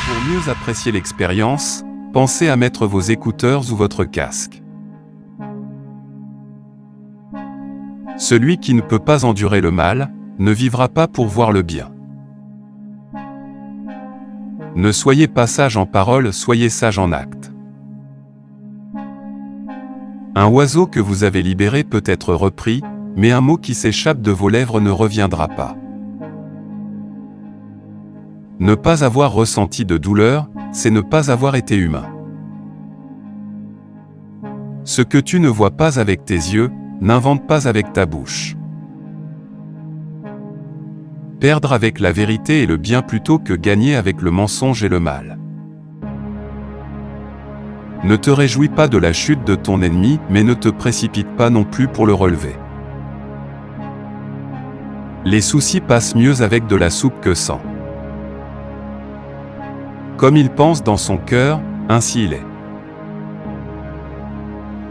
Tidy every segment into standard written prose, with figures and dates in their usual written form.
Pour mieux apprécier l'expérience, pensez à mettre vos écouteurs ou votre casque. Celui qui ne peut pas endurer le mal, ne vivra pas pour voir le bien. Ne soyez pas sage en parole, soyez sage en acte. Un oiseau que vous avez libéré peut être repris, mais un mot qui s'échappe de vos lèvres ne reviendra pas. Ne pas avoir ressenti de douleur, c'est ne pas avoir été humain. Ce que tu ne vois pas avec tes yeux, n'invente pas avec ta bouche. Perdre avec la vérité est le bien plutôt que gagner avec le mensonge et le mal. Ne te réjouis pas de la chute de ton ennemi, mais ne te précipite pas non plus pour le relever. Les soucis passent mieux avec de la soupe que sans. Comme il pense dans son cœur, ainsi il est.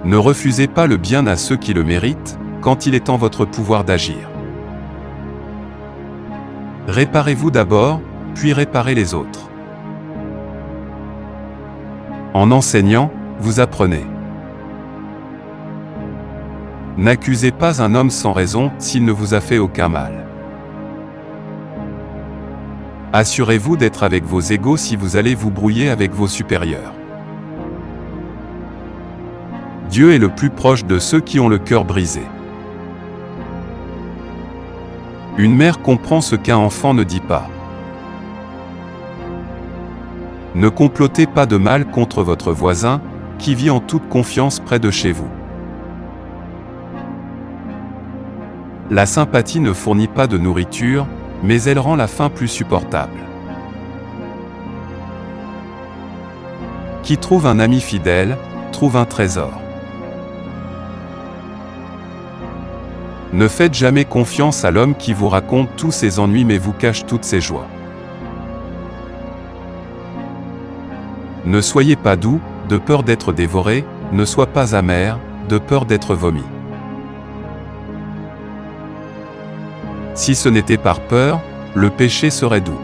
Ne refusez pas le bien à ceux qui le méritent, quand il est en votre pouvoir d'agir. Réparez-vous d'abord, puis réparez les autres. En enseignant, vous apprenez. N'accusez pas un homme sans raison s'il ne vous a fait aucun mal. Assurez-vous d'être avec vos égaux si vous allez vous brouiller avec vos supérieurs. Dieu est le plus proche de ceux qui ont le cœur brisé. Une mère comprend ce qu'un enfant ne dit pas. Ne complotez pas de mal contre votre voisin, qui vit en toute confiance près de chez vous. La sympathie ne fournit pas de nourriture, mais elle rend la faim plus supportable. Qui trouve un ami fidèle, trouve un trésor. Ne faites jamais confiance à l'homme qui vous raconte tous ses ennuis mais vous cache toutes ses joies. Ne soyez pas doux, de peur d'être dévoré, ne sois pas amer, de peur d'être vomi. Si ce n'était par peur, le péché serait doux.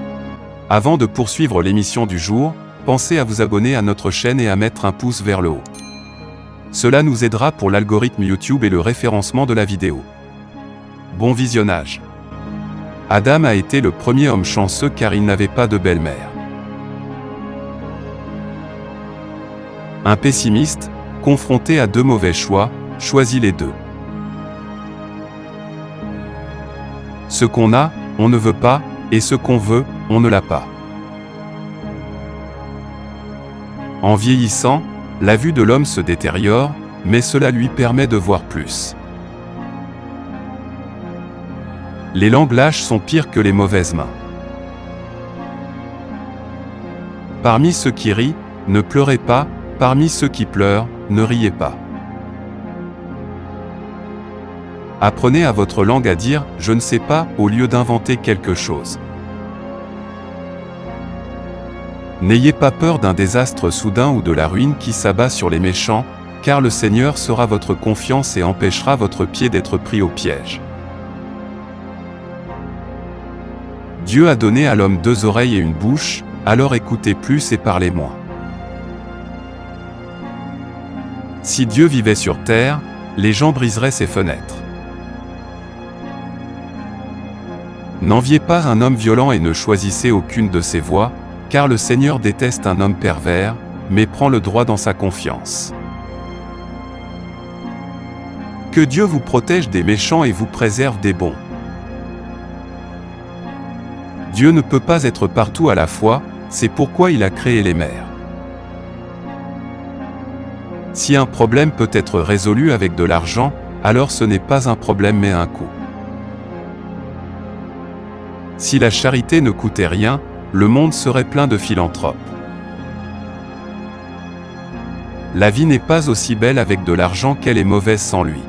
Avant de poursuivre l'émission du jour, pensez à vous abonner à notre chaîne et à mettre un pouce vers le haut. Cela nous aidera pour l'algorithme YouTube et le référencement de la vidéo. Bon visionnage. Adam a été le premier homme chanceux car il n'avait pas de belle-mère. Un pessimiste, confronté à deux mauvais choix, choisit les deux. Ce qu'on a, on ne veut pas, et ce qu'on veut, on ne l'a pas. En vieillissant, la vue de l'homme se détériore, mais cela lui permet de voir plus. Les langues lâches sont pires que les mauvaises mains. Parmi ceux qui rient, ne pleurez pas, parmi ceux qui pleurent, ne riez pas. Apprenez à votre langue à dire « je ne sais pas » au lieu d'inventer quelque chose. N'ayez pas peur d'un désastre soudain ou de la ruine qui s'abat sur les méchants, car le Seigneur sera votre confiance et empêchera votre pied d'être pris au piège. Dieu a donné à l'homme deux oreilles et une bouche, alors écoutez plus et parlez moins. Si Dieu vivait sur terre, les gens briseraient ses fenêtres. N'enviez pas un homme violent et ne choisissez aucune de ses voies, car le Seigneur déteste un homme pervers, mais prend le droit dans sa confiance. Que Dieu vous protège des méchants et vous préserve des bons. Dieu ne peut pas être partout à la fois, c'est pourquoi il a créé les mers. Si un problème peut être résolu avec de l'argent, alors ce n'est pas un problème mais un coût. Si la charité ne coûtait rien, le monde serait plein de philanthropes. La vie n'est pas aussi belle avec de l'argent qu'elle est mauvaise sans lui.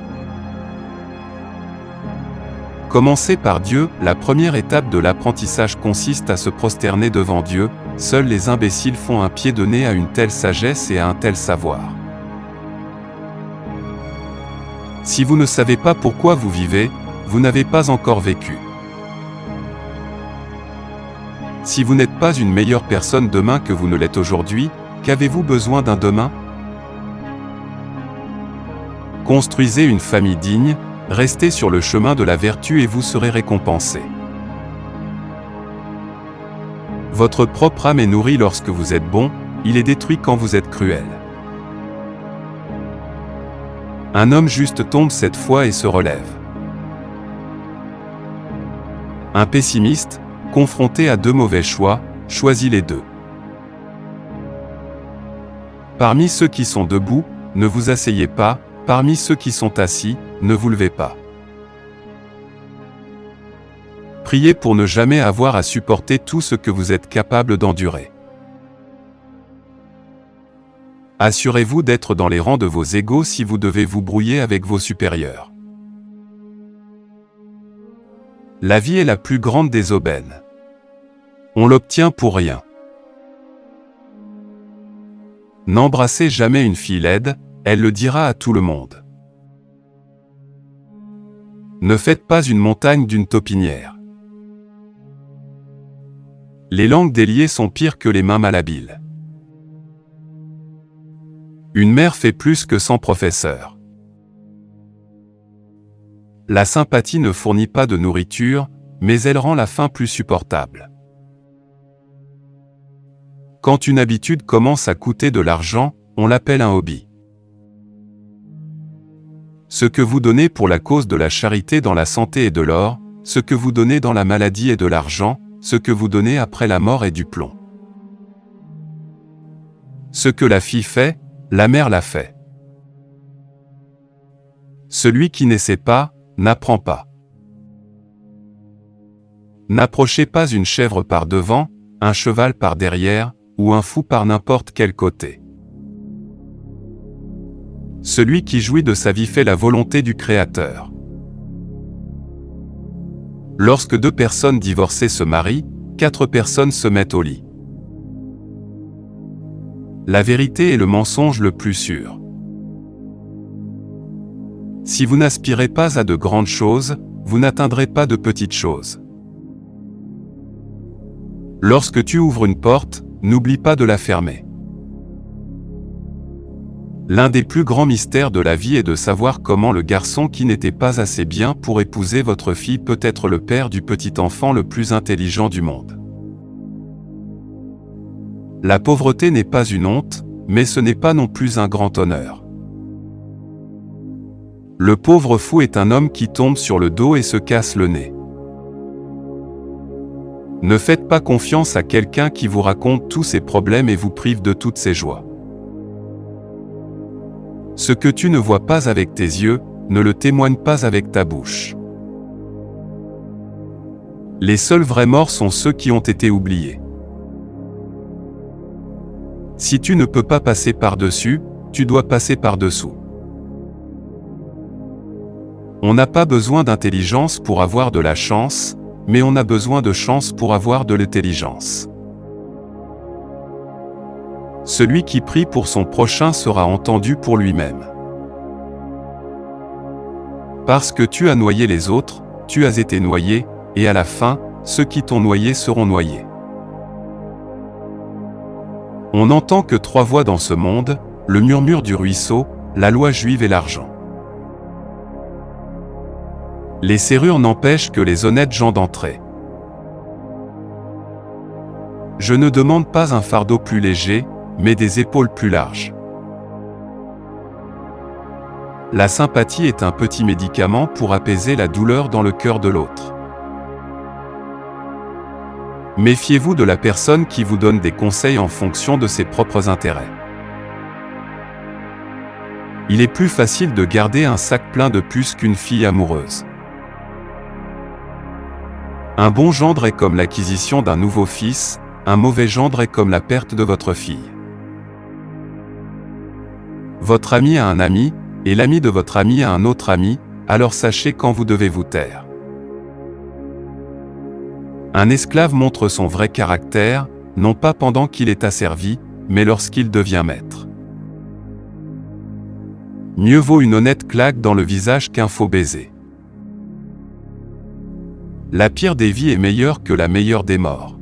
Commencez par Dieu, la première étape de l'apprentissage consiste à se prosterner devant Dieu, seuls les imbéciles font un pied de nez à une telle sagesse et à un tel savoir. Si vous ne savez pas pourquoi vous vivez, vous n'avez pas encore vécu. Si vous n'êtes pas une meilleure personne demain que vous ne l'êtes aujourd'hui, qu'avez-vous besoin d'un demain? Construisez une famille digne, restez sur le chemin de la vertu et vous serez récompensé. Votre propre âme est nourrie lorsque vous êtes bon, il est détruit quand vous êtes cruel. Un homme juste tombe 7 fois et se relève. Un pessimiste, confronté à 2 mauvais choix, choisit les 2. Parmi ceux qui sont debout, ne vous asseyez pas, parmi ceux qui sont assis, ne vous levez pas. Priez pour ne jamais avoir à supporter tout ce que vous êtes capable d'endurer. Assurez-vous d'être dans les rangs de vos égaux si vous devez vous brouiller avec vos supérieurs. La vie est la plus grande des aubaines. On l'obtient pour rien. N'embrassez jamais une fille laide, elle le dira à tout le monde. Ne faites pas une montagne d'une taupinière. Les langues déliées sont pires que les mains malhabiles. Une mère fait plus que 100 professeurs. La sympathie ne fournit pas de nourriture, mais elle rend la faim plus supportable. Quand une habitude commence à coûter de l'argent, on l'appelle un hobby. Ce que vous donnez pour la cause de la charité dans la santé est de l'or, ce que vous donnez dans la maladie est de l'argent, ce que vous donnez après la mort est du plomb. Ce que la fille fait, la mère l'a fait. Celui qui n'essaie pas, n'apprend pas. N'approchez pas une chèvre par devant, un cheval par derrière, ou un fou par n'importe quel côté. Celui qui jouit de sa vie fait la volonté du Créateur. Lorsque 2 personnes divorcées se marient, 4 personnes se mettent au lit. La vérité est le mensonge le plus sûr. Si vous n'aspirez pas à de grandes choses, vous n'atteindrez pas de petites choses. Lorsque tu ouvres une porte, n'oublie pas de la fermer. L'un des plus grands mystères de la vie est de savoir comment le garçon qui n'était pas assez bien pour épouser votre fille peut être le père du petit enfant le plus intelligent du monde. La pauvreté n'est pas une honte, mais ce n'est pas non plus un grand honneur. Le pauvre fou est un homme qui tombe sur le dos et se casse le nez. Ne faites pas confiance à quelqu'un qui vous raconte tous ses problèmes et vous prive de toutes ses joies. Ce que tu ne vois pas avec tes yeux, ne le témoigne pas avec ta bouche. Les seuls vrais morts sont ceux qui ont été oubliés. Si tu ne peux pas passer par-dessus, tu dois passer par-dessous. On n'a pas besoin d'intelligence pour avoir de la chance, mais on a besoin de chance pour avoir de l'intelligence. Celui qui prie pour son prochain sera entendu pour lui-même. Parce que tu as noyé les autres, tu as été noyé, et à la fin, ceux qui t'ont noyé seront noyés. On n'entend que 3 voix dans ce monde, le murmure du ruisseau, la loi juive et l'argent. Les serrures n'empêchent que les honnêtes gens d'entrer. Je ne demande pas un fardeau plus léger, mais des épaules plus larges. La sympathie est un petit médicament pour apaiser la douleur dans le cœur de l'autre. Méfiez-vous de la personne qui vous donne des conseils en fonction de ses propres intérêts. Il est plus facile de garder un sac plein de puces qu'une fille amoureuse. Un bon gendre est comme l'acquisition d'un nouveau fils, un mauvais gendre est comme la perte de votre fille. Votre ami a un ami, et l'ami de votre ami a un autre ami, alors sachez quand vous devez vous taire. Un esclave montre son vrai caractère, non pas pendant qu'il est asservi, mais lorsqu'il devient maître. Mieux vaut une honnête claque dans le visage qu'un faux baiser. La pire des vies est meilleure que la meilleure des morts.